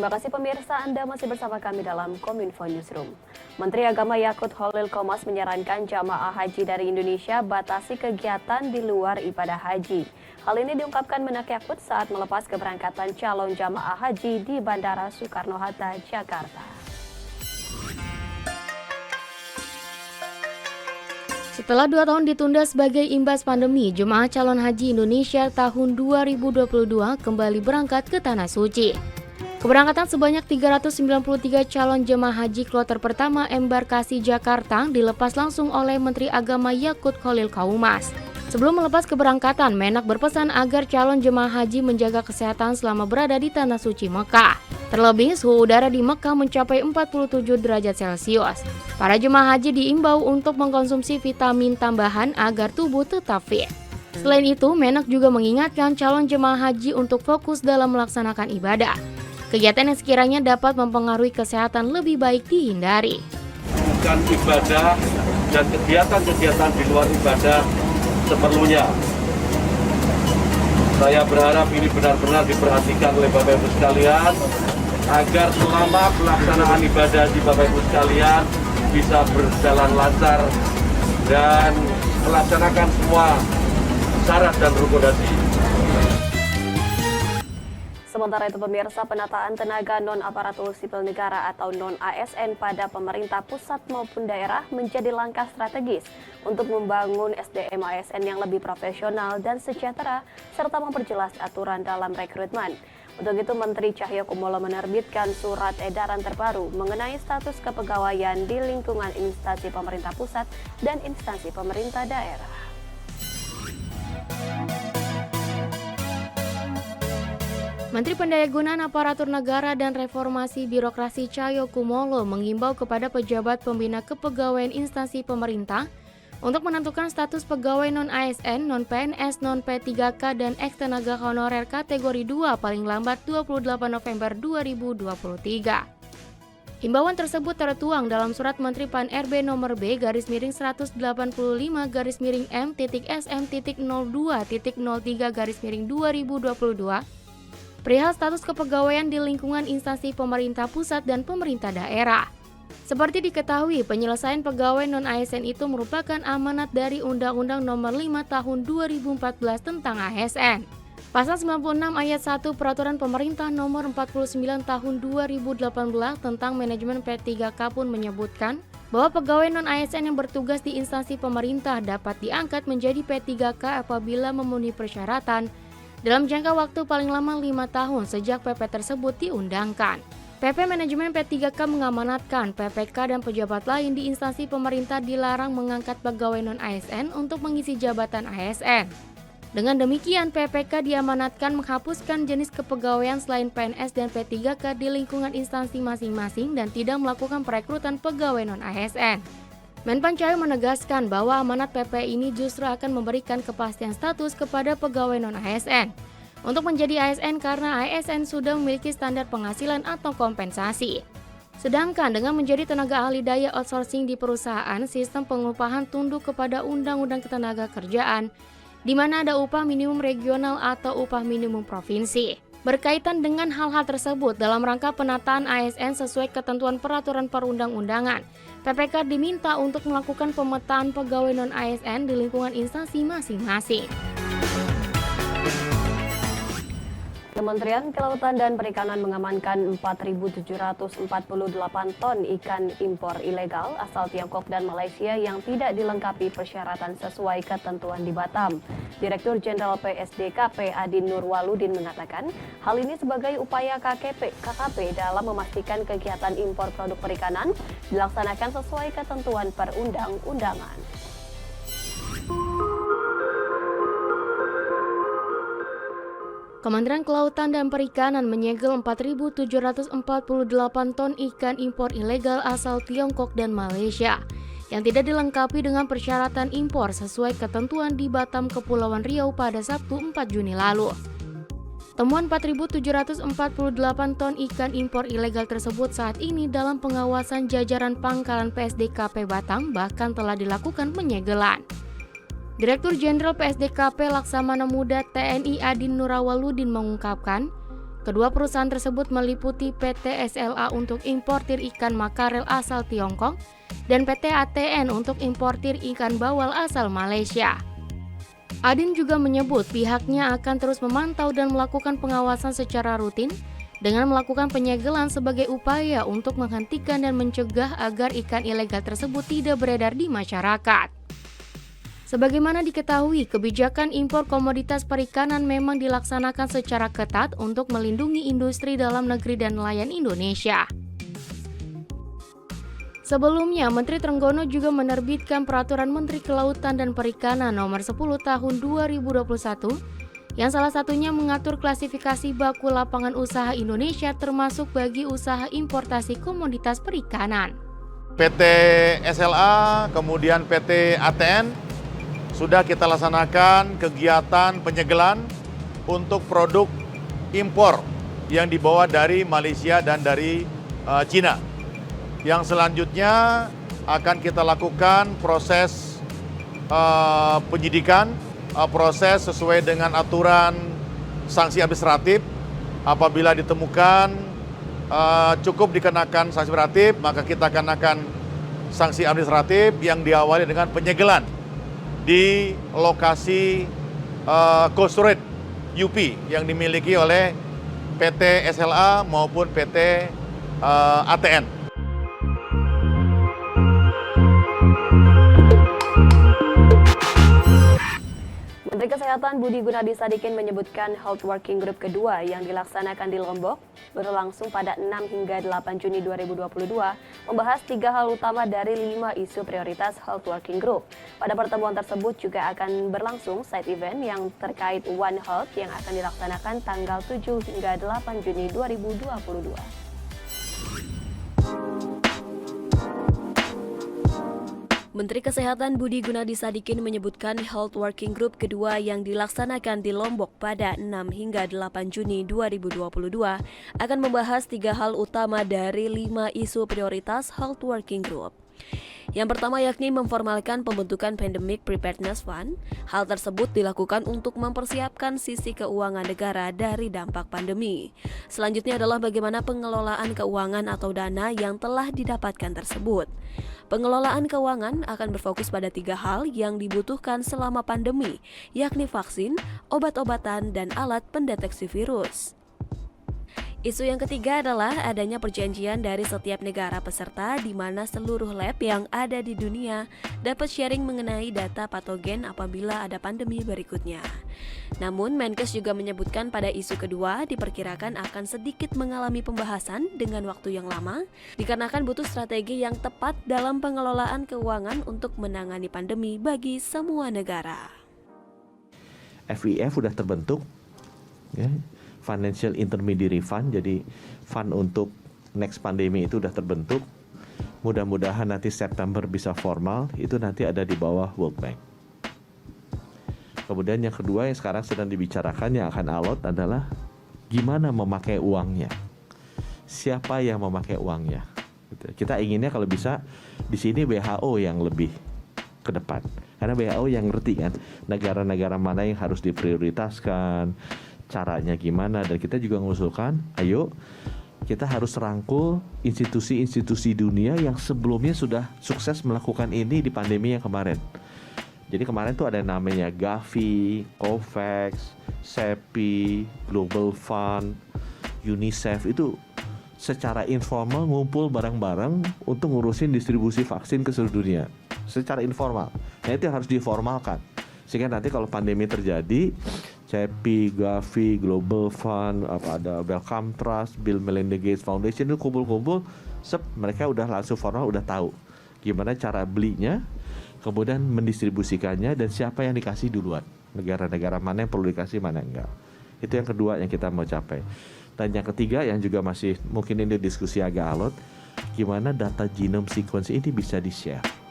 Terima kasih pemirsa, Anda masih bersama kami dalam Kominfo Newsroom. Menteri Agama Yakut Khalil Qomas menyarankan jamaah haji dari Indonesia batasi kegiatan di luar ibadah haji. Hal ini diungkapkan Menak Yakut saat melepas keberangkatan calon jamaah haji di Bandara Soekarno-Hatta, Jakarta. Setelah 2 tahun ditunda sebagai imbas pandemi, jemaah calon haji Indonesia tahun 2022 kembali berangkat ke Tanah Suci. Keberangkatan sebanyak 393 calon jemaah haji kloter pertama embarkasi Jakarta dilepas langsung oleh Menteri Agama Yakut Khalil Qomas. Sebelum melepas keberangkatan, Menak berpesan agar calon jemaah haji menjaga kesehatan selama berada di Tanah Suci Mekah. Terlebih, suhu udara di Mekah mencapai 47 derajat Celcius. Para jemaah haji diimbau untuk mengkonsumsi vitamin tambahan agar tubuh tetap fit. Selain itu, Menak juga mengingatkan calon jemaah haji untuk fokus dalam melaksanakan ibadah. Kegiatan yang sekiranya dapat mempengaruhi kesehatan lebih baik dihindari. Bukan ibadah dan kegiatan-kegiatan di luar ibadah seperlunya. Saya berharap ini benar-benar diperhatikan oleh Bapak Ibu sekalian, agar selama pelaksanaan ibadah di Bapak Ibu sekalian bisa berjalan lancar dan melaksanakan semua syarat dan rekomendasi. Sementara itu pemirsa, penataan tenaga non-aparatur sipil negara atau non-ASN pada pemerintah pusat maupun daerah menjadi langkah strategis untuk membangun SDM ASN yang lebih profesional dan sejahtera serta memperjelas aturan dalam rekrutmen. Untuk itu Menteri Cahyokumolo menerbitkan surat edaran terbaru mengenai status kepegawaian di lingkungan instansi pemerintah pusat dan instansi pemerintah daerah. Menteri Pendayagunaan Aparatur Negara dan Reformasi Birokrasi Cahyokumolo mengimbau kepada pejabat pembina kepegawaian instansi pemerintah untuk menentukan status pegawai non-ASN, non-PNS, non-P3K, dan ex-tenaga honorer kategori 2 paling lambat 28 November 2023. Himbauan tersebut tertuang dalam surat Menteri Pan-RB nomor B-185-M.SM.02.03/2022 perihal status kepegawaian di lingkungan instansi pemerintah pusat dan pemerintah daerah. Seperti diketahui, penyelesaian pegawai non-ASN itu merupakan amanat dari Undang-Undang Nomor 5 Tahun 2014 tentang ASN. Pasal 96 ayat 1 Peraturan Pemerintah Nomor 49 Tahun 2018 tentang manajemen P3K pun menyebutkan bahwa pegawai non-ASN yang bertugas di instansi pemerintah dapat diangkat menjadi P3K apabila memenuhi persyaratan dalam jangka waktu paling lama 5 tahun sejak PP tersebut diundangkan. PP Manajemen P3K mengamanatkan PPK dan pejabat lain di instansi pemerintah dilarang mengangkat pegawai non-ASN untuk mengisi jabatan ASN. Dengan demikian, PPK diamanatkan menghapuskan jenis kepegawaian selain PNS dan P3K di lingkungan instansi masing-masing dan tidak melakukan perekrutan pegawai non-ASN. Menpan Cahyo menegaskan bahwa amanat PP ini justru akan memberikan kepastian status kepada pegawai non-ASN untuk menjadi ASN karena ASN sudah memiliki standar penghasilan atau kompensasi. Sedangkan dengan menjadi tenaga ahli daya outsourcing di perusahaan, sistem pengupahan tunduk kepada Undang-Undang Ketenagakerjaan, di mana ada upah minimum regional atau upah minimum provinsi. Berkaitan dengan hal-hal tersebut, dalam rangka penataan ASN sesuai ketentuan peraturan perundang-undangan, PPK diminta untuk melakukan pemetaan pegawai non-ASN di lingkungan instansi masing-masing. Kementerian Kelautan dan Perikanan mengamankan 4.748 ton ikan impor ilegal asal Tiongkok dan Malaysia yang tidak dilengkapi persyaratan sesuai ketentuan di Batam. Direktur Jenderal PSDKP Adin Nurwaludin mengatakan, hal ini sebagai upaya KKP dalam memastikan kegiatan impor produk perikanan dilaksanakan sesuai ketentuan perundang-undangan. Kementerian Kelautan dan Perikanan menyegel 4.748 ton ikan impor ilegal asal Tiongkok dan Malaysia yang tidak dilengkapi dengan persyaratan impor sesuai ketentuan di Batam, Kepulauan Riau pada Sabtu 4 Juni lalu. Temuan 4.748 ton ikan impor ilegal tersebut saat ini dalam pengawasan jajaran pangkalan PSDKP Batam, bahkan telah dilakukan penyegelan. Direktur Jenderal PSDKP Laksamana Muda TNI Adin Nurwaludin mengungkapkan, Kedua perusahaan tersebut meliputi PT SLA untuk importir ikan makarel asal Tiongkok dan PT ATN untuk importir ikan bawal asal Malaysia. Adin juga menyebut pihaknya akan terus memantau dan melakukan pengawasan secara rutin dengan melakukan penyegelan sebagai upaya untuk menghentikan dan mencegah agar ikan ilegal tersebut tidak beredar di masyarakat. Sebagaimana diketahui, kebijakan impor komoditas perikanan memang dilaksanakan secara ketat untuk melindungi industri dalam negeri dan nelayan Indonesia. Sebelumnya, Menteri Trenggono juga menerbitkan Peraturan Menteri Kelautan dan Perikanan Nomor 10 Tahun 2021 yang salah satunya mengatur klasifikasi baku lapangan usaha Indonesia termasuk bagi usaha importasi komoditas perikanan. PT SLA, kemudian PT ATN, sudah kita laksanakan kegiatan penyegelan untuk produk impor yang dibawa dari Malaysia dan dari Cina. Yang selanjutnya akan kita lakukan proses penyidikan, proses sesuai dengan aturan sanksi administratif. Apabila ditemukan cukup dikenakan sanksi administratif, maka kita kenakan sanksi administratif yang diawali dengan penyegelan di lokasi cold storage UP yang dimiliki oleh PT SLA maupun PT ATN. Menteri Kesehatan Budi Gunadi Sadikin menyebutkan Health Working Group kedua yang dilaksanakan di Lombok berlangsung pada 6 hingga 8 Juni 2022 membahas 3 hal utama dari 5 isu prioritas Health Working Group. Pada pertemuan tersebut juga akan berlangsung side event yang terkait One Health yang akan dilaksanakan tanggal 7 hingga 8 Juni 2022. Menteri Kesehatan Budi Gunadi Sadikin menyebutkan Health Working Group kedua yang dilaksanakan di Lombok pada 6 hingga 8 Juni 2022 akan membahas 3 hal utama dari 5 isu prioritas Health Working Group. Yang pertama yakni memformalkan pembentukan Pandemic Preparedness Fund. Hal tersebut dilakukan untuk mempersiapkan sisi keuangan negara dari dampak pandemi. Selanjutnya adalah bagaimana pengelolaan keuangan atau dana yang telah didapatkan tersebut. Pengelolaan keuangan akan berfokus pada 3 hal yang dibutuhkan selama pandemi, yakni vaksin, obat-obatan, dan alat pendeteksi virus. Isu yang ketiga adalah adanya perjanjian dari setiap negara peserta di mana seluruh lab yang ada di dunia dapat sharing mengenai data patogen apabila ada pandemi berikutnya. Namun, Menkes juga menyebutkan pada isu kedua diperkirakan akan sedikit mengalami pembahasan dengan waktu yang lama dikarenakan butuh strategi yang tepat dalam pengelolaan keuangan untuk menangani pandemi bagi semua negara. FIF sudah terbentuk, ya. Financial Intermediary Fund, jadi fund untuk next pandemi itu sudah terbentuk. Mudah-mudahan nanti September bisa formal, itu nanti ada di bawah World Bank. Kemudian yang kedua yang sekarang sedang dibicarakan yang akan alot adalah gimana memakai uangnya. Siapa yang memakai uangnya? Kita inginnya kalau bisa di sini WHO yang lebih ke depan. Karena WHO yang ngerti kan negara-negara mana yang harus diprioritaskan, caranya gimana, dan kita juga mengusulkan ayo kita harus rangkul institusi-institusi dunia yang sebelumnya sudah sukses melakukan ini di pandemi yang kemarin. Jadi kemarin tuh ada namanya Gavi, COVAX, CEPI, Global Fund, UNICEF, itu secara informal ngumpul bareng-bareng untuk ngurusin distribusi vaksin ke seluruh dunia secara informal. Nah itu harus diformalkan sehingga nanti kalau pandemi terjadi, CEPI, Gavi, Global Fund, ada Wellcome Trust, Bill Melinda Gates Foundation itu kumpul-kumpul, mereka udah langsung formal, udah tahu gimana cara belinya, kemudian mendistribusikannya dan siapa yang dikasih duluan, negara-negara mana yang perlu dikasih, mana enggak. Itu yang kedua yang kita mau capai. Dan yang ketiga yang juga masih mungkin ini diskusi agak alot, gimana data genome sequence ini bisa di-share.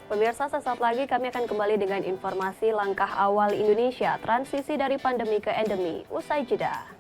Pemirsa, sesaat lagi kami akan kembali dengan informasi langkah awal Indonesia transisi dari pandemi ke endemi. Usai jeda.